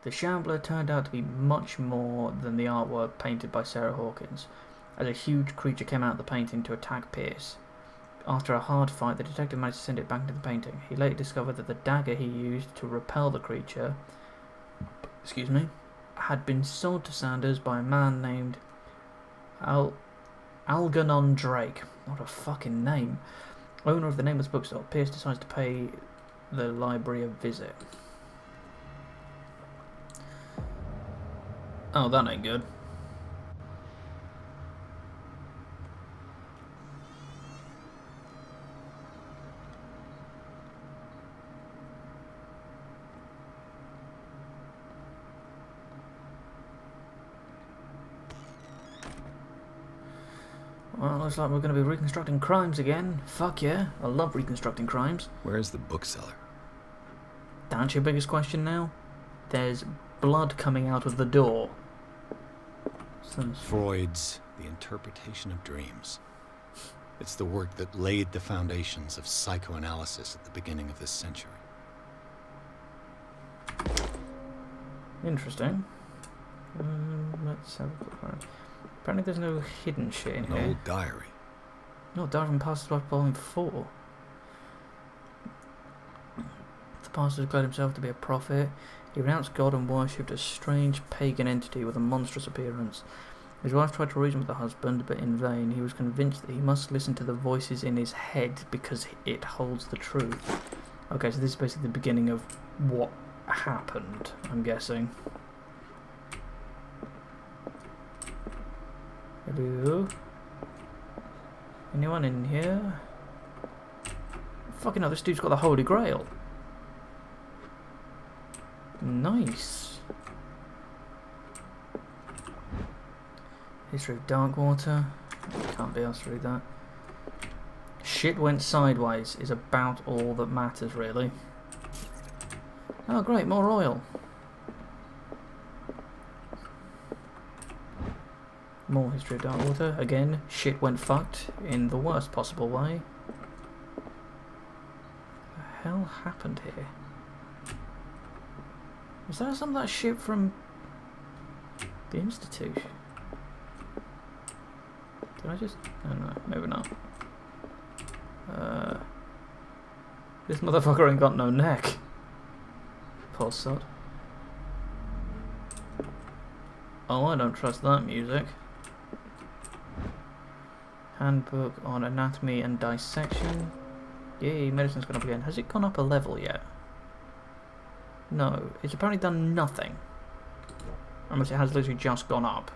The Shambler turned out to be much more than the artwork painted by Sarah Hawkins, as a huge creature came out of the painting to attack Pierce. After a hard fight, the detective managed to send it back into the painting. He later discovered that the dagger he used to repel the creature, had been sold to Sanders by a man named Algernon Drake. What a fucking name. Owner of the Nameless bookstore. Pierce decides to pay the library a visit. Oh, that ain't good. Well, looks like we're going to be reconstructing crimes again. Fuck yeah, I love reconstructing crimes. Where's the bookseller? That's your biggest question now? There's blood coming out of the door. Freud's The Interpretation of Dreams. It's the work that laid the foundations of psychoanalysis at the beginning of this century. Interesting. Let's have a look around. Apparently there's no hidden shit in here. An old diary. No, diary from Pastor's Wife, Volume 4. The pastor declared himself to be a prophet. He renounced God and worshipped a strange pagan entity with a monstrous appearance. His wife tried to reason with the husband, but in vain. He was convinced that he must listen to the voices in his head because it holds the truth. Okay, so this is basically the beginning of what happened, I'm guessing. Hello? Anyone in here? Fucking hell, this dude's got the Holy Grail. Nice. History of Darkwater. Can't be asked to read that. Shit went sideways is about all that matters, really. Oh great, more oil. More History of Darkwater. Again, shit went fucked in the worst possible way. What the hell happened here? Is that some of that shit from the Institute? Did I just... oh no, maybe not. This motherfucker ain't got no neck. Poor sod. Oh, I don't trust that music. Handbook on Anatomy and Dissection. Yay, medicine's gone up again. Has it gone up a level yet? No, it's apparently done nothing. Unless it has literally just gone up.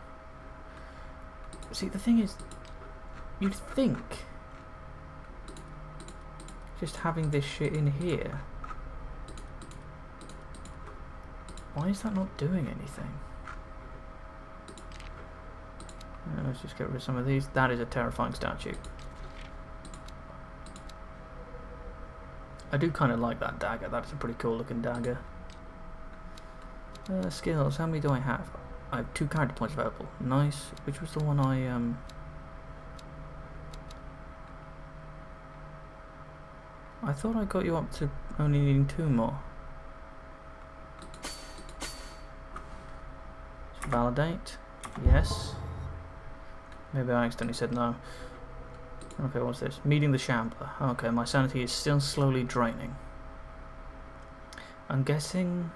See, the thing is, you'd think just having this shit in here. Why is that not doing anything? Let's just get rid of some of these. That is a terrifying statue. I do kind of like that dagger. That's a pretty cool looking dagger. Skills. How many do I have? I have 2 character points available. Nice. Which was the one I thought I got you up to only needing 2 more. Let's validate. Yes. Maybe I accidentally said no. Okay, what's this? Meeting the Shambler. Okay, my sanity is still slowly draining. I'm guessing...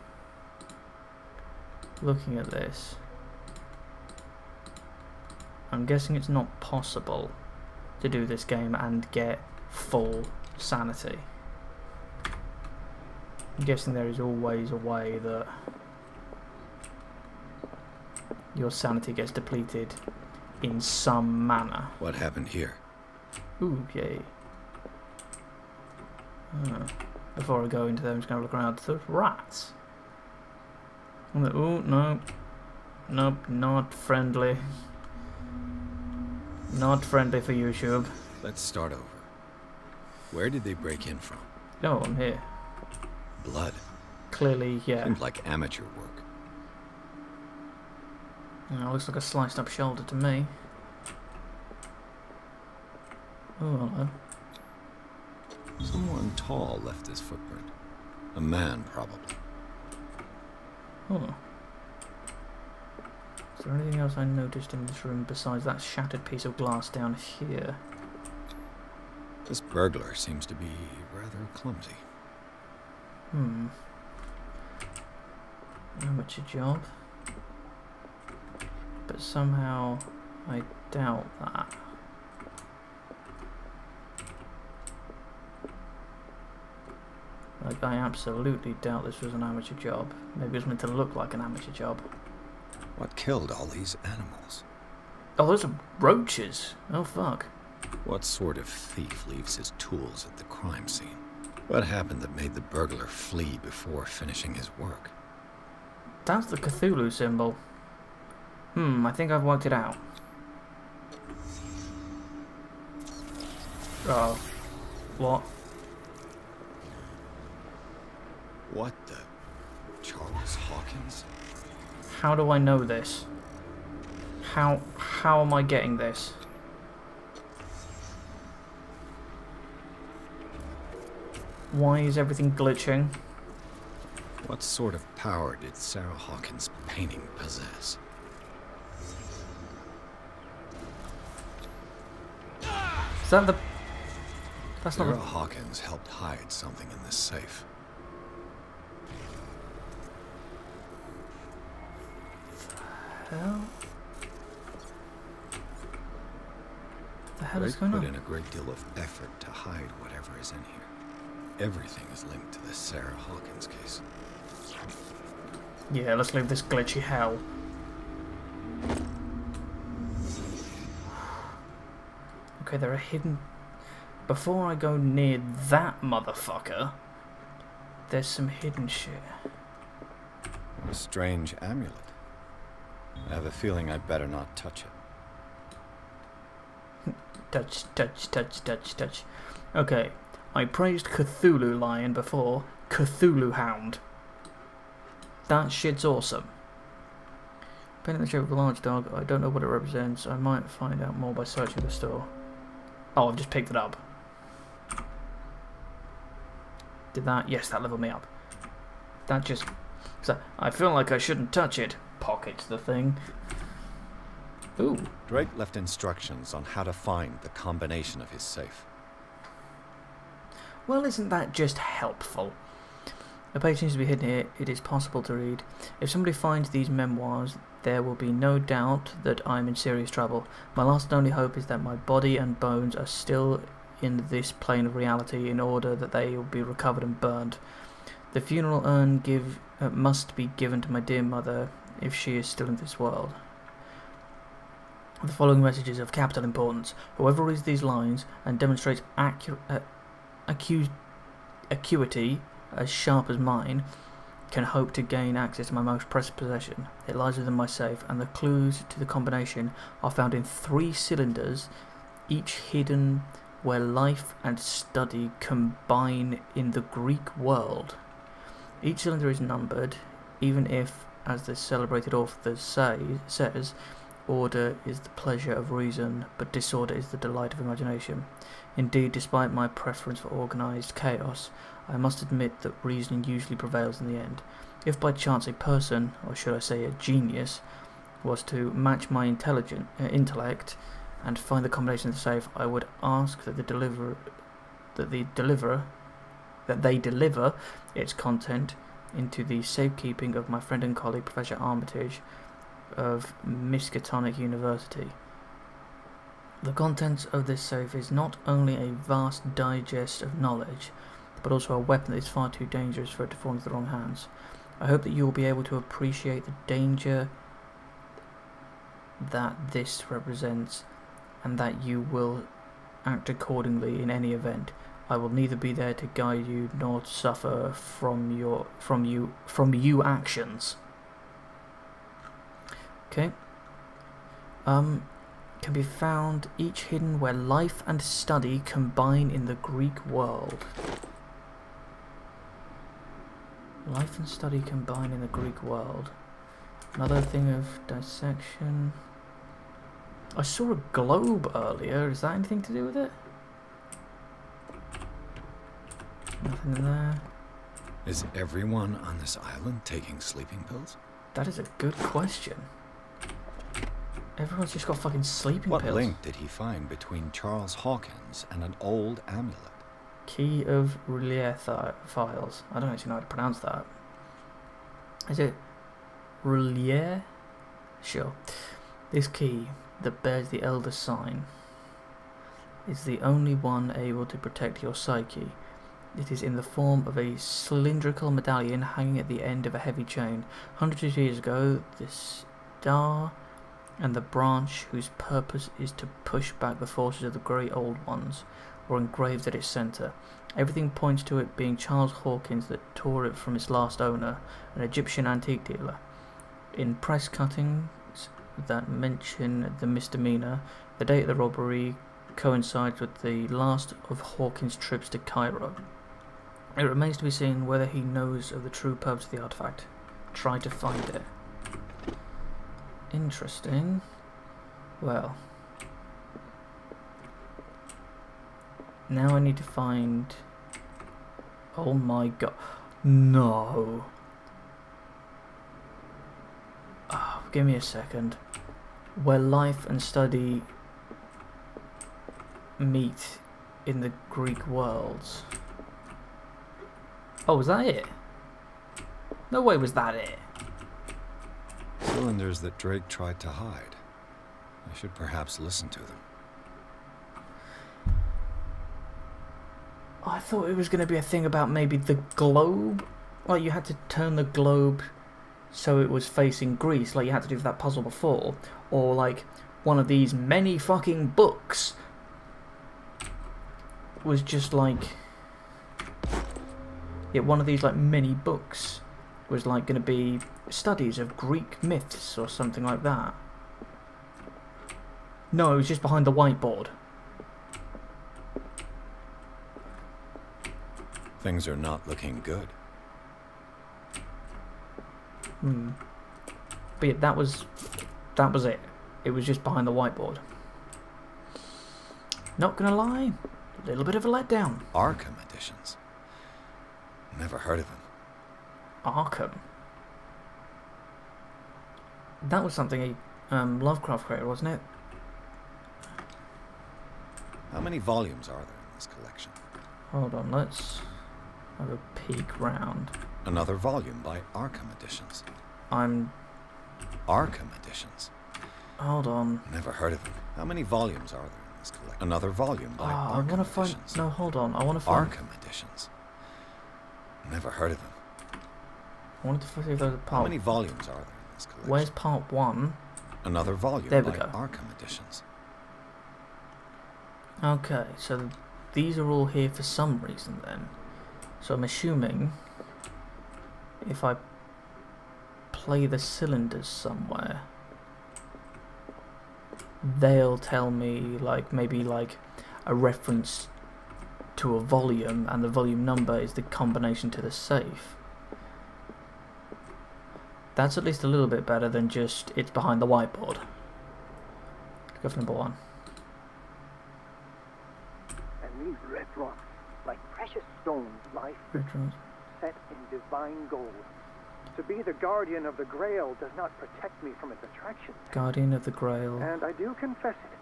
looking at this, I'm guessing it's not possible to do this game and get full sanity. I'm guessing there is always a way that your sanity gets depleted in some manner. What happened here? Ooh, yay. Before I go into there, I'm just going to look around. There's rats. I'm like, ooh, no. Nope, not friendly. Not friendly for YouTube. Let's start over. Where did they break in from? No, I'm here. Blood. Clearly, yeah. Seemed like amateur work. Looks like a sliced up shoulder to me. Oh, hello. Someone tall left this footprint. A man, probably. Huh. Is there anything else I noticed in this room besides that shattered piece of glass down here? This burglar seems to be rather clumsy. Amateur job. But somehow I doubt that. Like, I absolutely doubt this was an amateur job. Maybe it was meant to look like an amateur job. What killed all these animals? Oh, those are roaches. Oh, fuck. What sort of thief leaves his tools at the crime scene? What happened that made the burglar flee before finishing his work? That's the Cthulhu symbol. I think I've worked it out. Oh. What? What the? Charles Hawkins? How do I know this? How am I getting this? Why is everything glitching? What sort of power did Sarah Hawkins' painting possess? Is that the... That's not Sarah the... Hawkins helped hide something in this safe. hell? The hell They is going put on? in a great deal of effort to hide whatever is in here. Everything is linked to the Sarah Hawkins case. Yeah, let's leave this glitchy hell. Okay, there are hidden... Before I go near that motherfucker, there's some hidden shit. A strange amulet. I have a feeling I'd better not touch it. Touch, touch, touch, touch, touch. Okay, I praised Cthulhu Lion before. Cthulhu Hound. That shit's awesome. Painting the shape of a large dog. I don't know what it represents. I might find out more by searching the store. Oh, I've just picked it up. Did that? Yes, that leveled me up. That just... So, I feel like I shouldn't touch it. Pockets the thing. Ooh. Drake left instructions on how to find the combination of his safe. Well, isn't that just helpful? A page seems to be hidden here. It is possible to read. If somebody finds these memoirs, there will be no doubt that I'm in serious trouble. My last and only hope is that my body and bones are still in this plane of reality in order that they will be recovered and burned. The funeral urn must be given to my dear mother if she is still in this world. The following message is of capital importance. Whoever reads these lines and demonstrates acuity as sharp as mine can hope to gain access to my most precious possession. It lies within my safe, and the clues to the combination are found in 3 cylinders, each hidden where life and study combine in the Greek world. Each cylinder is numbered, even if, as the celebrated author says, order is the pleasure of reason, but disorder is the delight of imagination. Indeed, despite my preference for organised chaos, I must admit that reasoning usually prevails in the end. If by chance a person, or should I say a genius, was to match my intellect and find the combination of the safe, I would ask that they deliver its content into the safekeeping of my friend and colleague Professor Armitage of Miskatonic University. The contents of this safe is not only a vast digest of knowledge, but also a weapon that is far too dangerous for it to fall into the wrong hands. I hope that you will be able to appreciate the danger that this represents, and that you will act accordingly in any event. I will neither be there to guide you nor to suffer from you actions. Okay. Can be found each hidden where life and study combine in the Greek world. Life and study combine in the Greek world. Another thing of dissection. I saw a globe earlier. Is that anything to do with it? Nothing in there. Is everyone on this island taking sleeping pills? That is a good question. Everyone's just got fucking sleeping What pills. link did he find between Charles Hawkins and an old amulet? Key of Relier files. I don't actually know how to pronounce that. Is it Relier? Sure. This key that bears the Elder Sign is the only one able to protect your psyche. It is in the form of a cylindrical medallion hanging at the end of a heavy chain. Hundreds of years ago, the star and the branch whose purpose is to push back the forces of the Great Old Ones were engraved at its centre. Everything points to it being Charles Hawkins that tore it from its last owner, an Egyptian antique dealer. In press cuttings that mention the misdemeanor, the date of the robbery coincides with the last of Hawkins' trips to Cairo. It remains to be seen whether he knows of the true purpose of the artifact. Try to find it. Interesting. Well, now I need to find... Oh my god. No. Oh, give me a second. Where life and study meet in the Greek worlds. Oh, was that it? No way was that it. Cylinders that Drake tried to hide. I should perhaps listen to them. I thought it was going to be a thing about maybe the globe. Like you had to turn the globe so it was facing Greece, like you had to do for that puzzle before. Or like one of these many fucking books was just like... Yeah, one of these like mini books was like going to be studies of Greek myths or something like that. No, it was just behind the whiteboard. Things are not looking good. But yeah, that was it. It was just behind the whiteboard. Not gonna lie, a little bit of a letdown. Arkham editions. Never heard of him. Arkham. That was something Lovecraft created, wasn't it? How many volumes are there in this collection? Hold on, let's have a peek round. Another volume by Arkham Editions. I'm... Arkham Editions. Hold on. Never heard of him. How many volumes are there in this collection? Another volume by I Arkham want to find... Editions. No, hold on. I want to find... Arkham Editions. Never heard of him. I wanted to see if there's a How part... many volumes are there in this collection? Where's part 1? Another volume There we by go. Arkham Editions. Okay, so these are all here for some reason then. So I'm assuming if I play the cylinders somewhere, they'll tell me like maybe like a reference to a volume, and the volume number is the combination to the safe. That's at least a little bit better than just it's behind the whiteboard. Let's go for number 1. And these red rocks, like precious stones, lie set in divine gold. To be the guardian of the Grail does not protect me from its attractions. Guardian of the Grail. And I do confess it.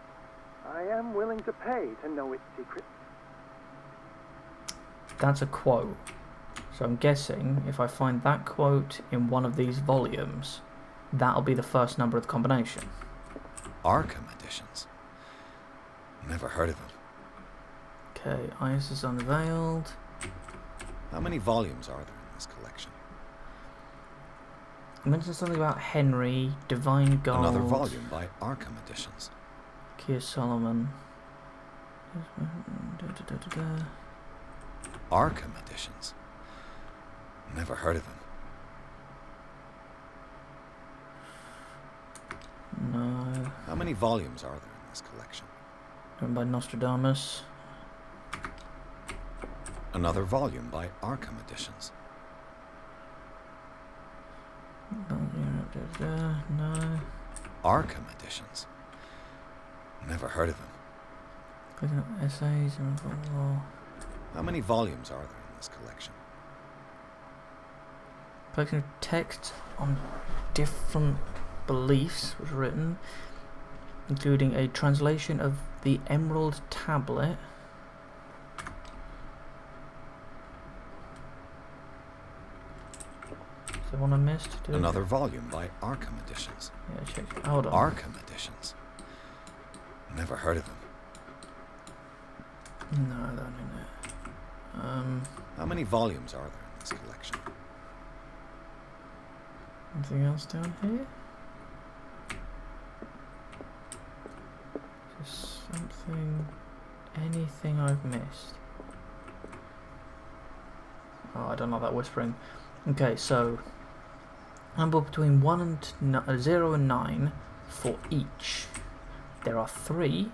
I am willing to pay to know its secrets. That's a quote. So I'm guessing if I find that quote in one of these volumes, that'll be the first number of the combination. Arkham Editions. Never heard of him. Okay, Ice is unveiled. How many volumes are there in this collection? I mentioned something about Henry, Divine Gold. Another volume by Arkham Editions. Keir Solomon. Arkham Editions. Never heard of him. No. How many volumes are there in this collection? Written by Nostradamus. Another volume by Arkham Editions. No. Arkham Editions. Never heard of him. Essays. How many volumes are there in this collection? collection of texts on different beliefs was written, including a translation of the Emerald Tablet. Is there one I missed? Another volume by Arkham Editions. Yeah, check. Hold on. Arkham Editions. Never heard of them. No, I don't know. How many volumes are there in this collection? Anything else down here? Just something... anything I've missed? Oh, I don't like that whispering. Okay, so... number between 0 and 9 for each. There are 3